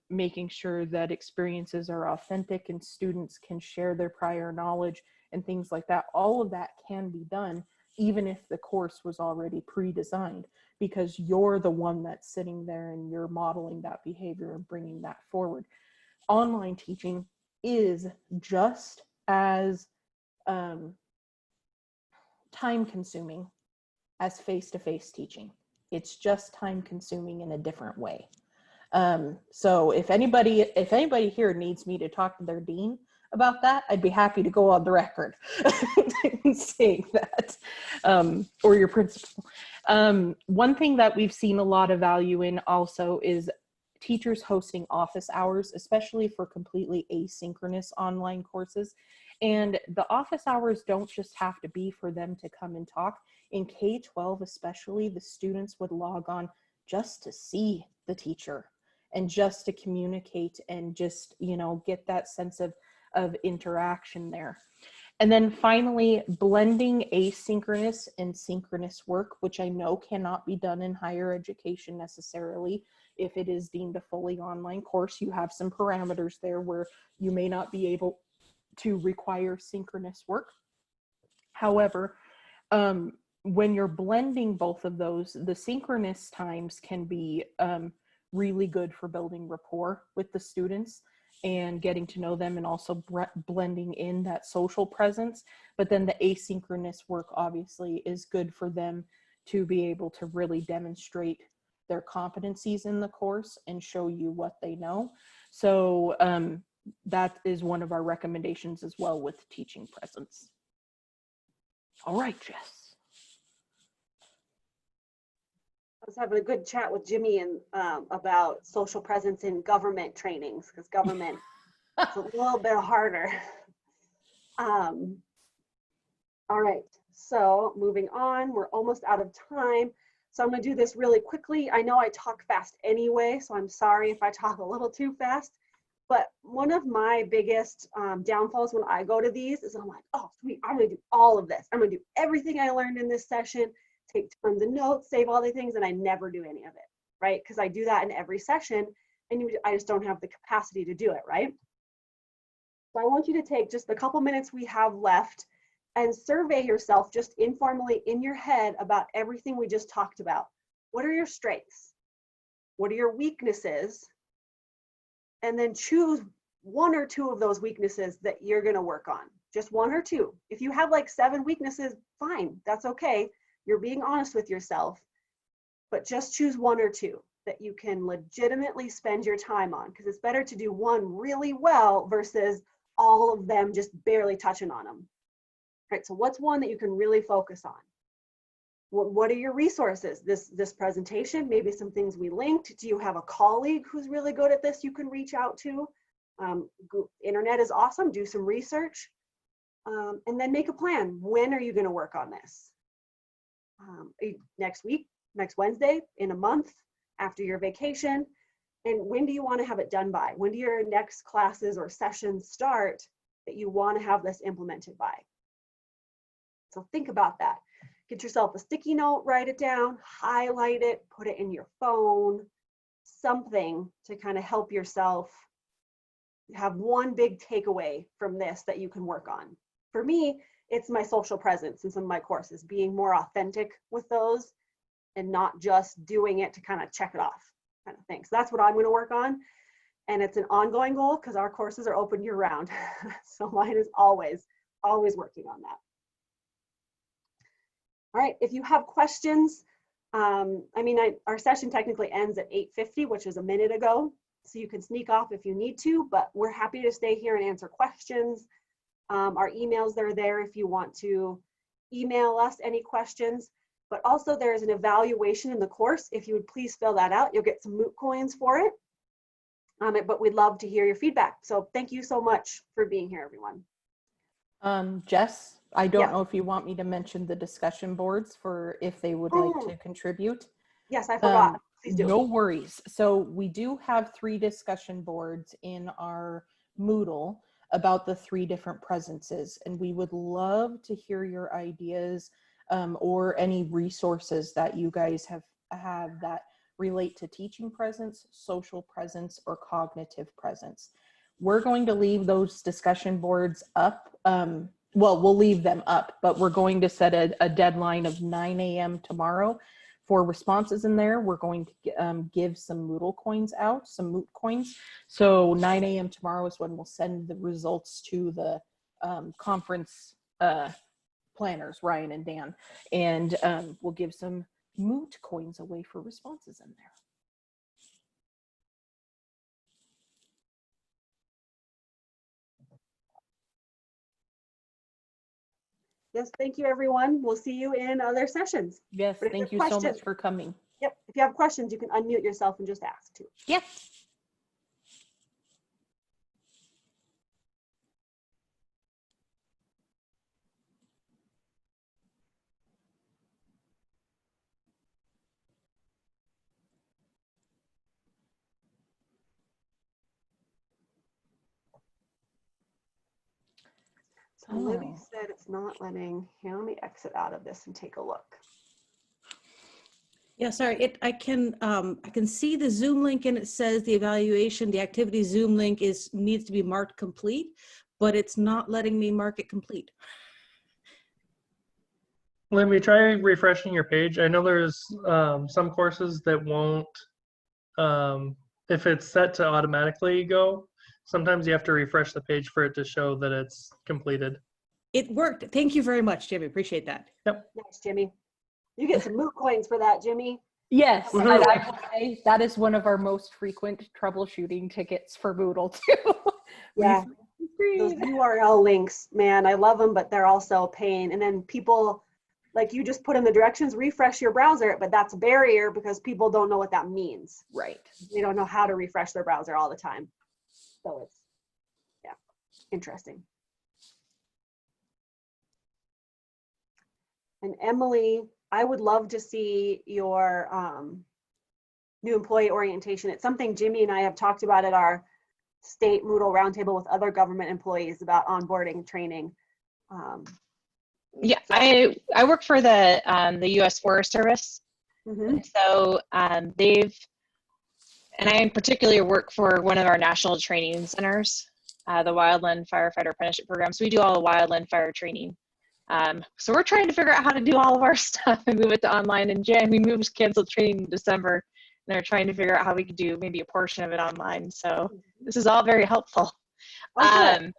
making sure that experiences are authentic and students can share their prior knowledge and things like that. All of that can be done, even if the course was already pre-designed, because you're the one that's sitting there and you're modeling that behavior and bringing that forward. Online teaching is just as time consuming as face-to-face teaching. It's just time consuming in a different way. So if anybody here needs me to talk to their dean about that, I'd be happy to go on the record saying that, or your principal. One thing that we've seen a lot of value in also is teachers hosting office hours, especially for completely asynchronous online courses. And the office hours don't just have to be for them to come and talk. In K-12 especially, the students would log on just to see the teacher and just to communicate and just, you know, get that sense of interaction there. And then finally, blending asynchronous and synchronous work, which I know cannot be done in higher education necessarily. If it is deemed a fully online course, you have some parameters there where you may not be able to require synchronous work. However, when you're blending both of those, the synchronous times can be really good for building rapport with the students and getting to know them, and also blending in that social presence. But then the asynchronous work obviously is good for them to be able to really demonstrate their competencies in the course and show you what they know. So that is one of our recommendations as well with teaching presence. All right, Jess. I was having a good chat with Jimmy and about social presence in government trainings, because government is a little bit harder. All right, so moving on, we're almost out of time. So I'm gonna do this really quickly. I know I talk fast anyway, so I'm sorry if I talk a little too fast. But one of my biggest downfalls when I go to these is I'm like, oh, sweet, I'm gonna do all of this. I'm gonna do everything I learned in this session, take tons of notes, save all the things, and I never do any of it, right? Because I do that in every session, and I just don't have the capacity to do it, right? So I want you to take just the couple minutes we have left and survey yourself just informally in your head about everything we just talked about. What are your strengths? What are your weaknesses? And then choose one or two of those weaknesses that you're going to work on. Just one or two. If you have like 7 weaknesses, fine, that's okay. You're being honest with yourself, but just choose 1 or 2 that you can legitimately spend your time on, because it's better to do one really well versus all of them just barely touching on them. Right, so what's one that you can really focus on? What are your resources? This presentation, maybe some things we linked. Do you have a colleague who's really good at this you can reach out to? Internet is awesome, do some research. And then make a plan. When are you gonna work on this? Next week, next Wednesday, in a month, after your vacation? And when do you wanna have it done by? When do your next classes or sessions start that you wanna have this implemented by? So think about that. Get yourself a sticky note, write it down, highlight it, put it in your phone, something to kind of help yourself have one big takeaway from this that you can work on. For me, it's my social presence in some of my courses, being more authentic with those and not just doing it to kind of check it off kind of thing. So that's what I'm going to work on. And it's an ongoing goal because our courses are open year round. So mine is always working on that. All right, if you have questions, our session technically ends at 8:50, which is a minute ago, so you can sneak off if you need to, but we're happy to stay here and answer questions. Our emails are there if you want to email us any questions, but also there's an evaluation in the course. If you would please fill that out, you'll get some moot coins for it, but we'd love to hear your feedback. So thank you so much for being here, everyone. Jess, I don't Yeah. know if you want me to mention the discussion boards for if they would like to contribute. Yes, I forgot. Please do. No worries. So we do have 3 discussion boards in our Moodle about the 3 different presences, and we would love to hear your ideas or any resources that you guys have that relate to teaching presence, social presence, or cognitive presence. We're going to leave those discussion boards up. Well, we'll leave them up, but we're going to set a deadline of 9 a.m. tomorrow for responses in there. We're going to give some Moodle coins out, some moot coins. So 9 a.m. tomorrow is when we'll send the results to the conference planners, Ryan and Dan, and we'll give some moot coins away for responses in there. Yes, thank you, everyone. We'll see you in other sessions. Yes, But if thank you you have so much questions- for coming. Yep, if you have questions, you can unmute yourself and just ask too. Yep. So Libby said it's not letting, here, let me exit out of this and take a look. Yeah, sorry, I can see the Zoom link and it says the evaluation, the activity Zoom link needs to be marked complete, but it's not letting me mark it complete. Let me try refreshing your page. I know there's some courses that won't, if it's set to automatically go, sometimes you have to refresh the page for it to show that it's completed. It worked. Thank you very much, Jimmy. Appreciate that. Yep. Nice, Jimmy. You get some moot coins for that, Jimmy. Yes, Woohoo. and I will say that is one of our most frequent troubleshooting tickets for Moodle too. Yeah, those URL links, man, I love them, but they're also a pain. And then people, like you just put in the directions, refresh your browser, but that's a barrier because people don't know what that means. Right. They don't know how to refresh their browser all the time. So it's, yeah, interesting. And Emily, I would love to see your new employee orientation. It's something Jimmy and I have talked about at our state Moodle roundtable with other government employees about onboarding training. Yeah, I work for the U.S. Forest Service. Mhm. So they've, and I in particular work for one of our national training centers, the Wildland Firefighter Apprenticeship Program. So we do all the wildland fire training. So we're trying to figure out how to do all of our stuff and move it to online in Jan. We moved canceled training in December, and they're trying to figure out how we could do maybe a portion of it online. So this is all very helpful. Oh, good.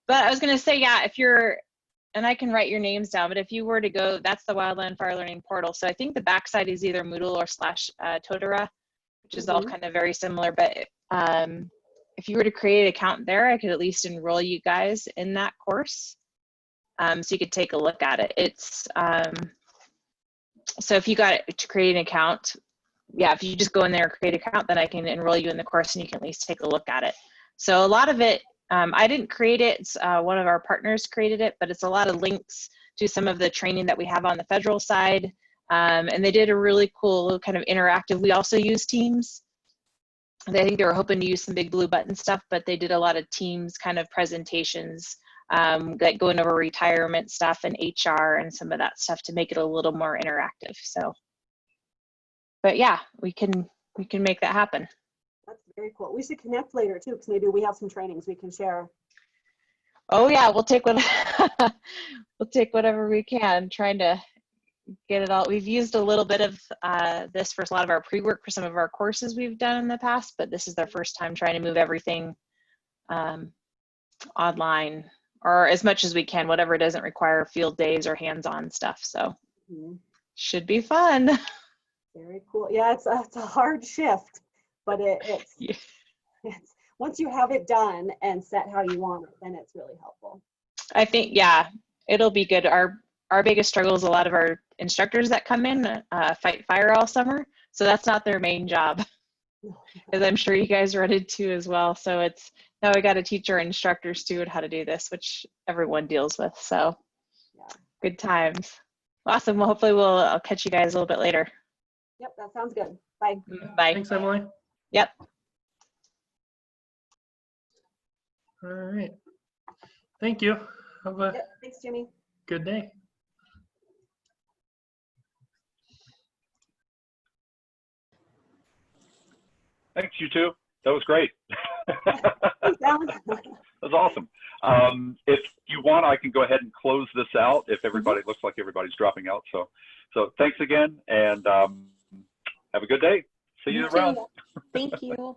But I was going to say, yeah, if you're, and I can write your names down, but if you were to go, that's the Wildland Fire Learning Portal. So I think the backside is either Moodle or /Totara, which is all kind of very similar. But if you were to create an account there, I could at least enroll you guys in that course. So you could take a look at it. It's, so if you got it to create an account, yeah, if you just go in there and create an account, then I can enroll you in the course and you can at least take a look at it. So a lot of it, I didn't create it, it's, one of our partners created it, but it's a lot of links to some of the training that we have on the federal side. And they did a really cool kind of interactive, we also use Teams. I think they were hoping to use some big blue button stuff, but they did a lot of Teams kind of presentations, like going over retirement stuff and HR and some of that stuff to make it a little more interactive. So, but yeah, we can make that happen. That's very cool. We should connect later too, because maybe we have some trainings we can share. Oh yeah, we'll take what we'll take whatever we can. Trying to get it all. We've used a little bit of this for a lot of our pre-work for some of our courses we've done in the past, but this is their first time trying to move everything online, or as much as we can, whatever doesn't require field days or hands-on stuff. So should be fun. Very cool. Yeah, it's a hard shift, but it's once you have it done and set how you want it, then it's really helpful. I think, yeah, it'll be good. Our biggest struggle is a lot of our instructors that come in fight fire all summer, so that's not their main job, as I'm sure you guys run into as well. So it's now we got to teach our instructors too how to do this, which everyone deals with. So Yeah. Good times. Awesome. Well, hopefully I'll catch you guys a little bit later. Yep, that sounds good. Bye. Bye. Thanks, Emily. Yep. All right. Thank you. Have a Yep, thanks, Jimmy. good day. Thanks, you two. That was great. Thanks, Alan. That was awesome. If you want, I can go ahead and close this out if everybody looks like everybody's dropping out. So thanks again, and have a good day. See you You around. too. Thank you.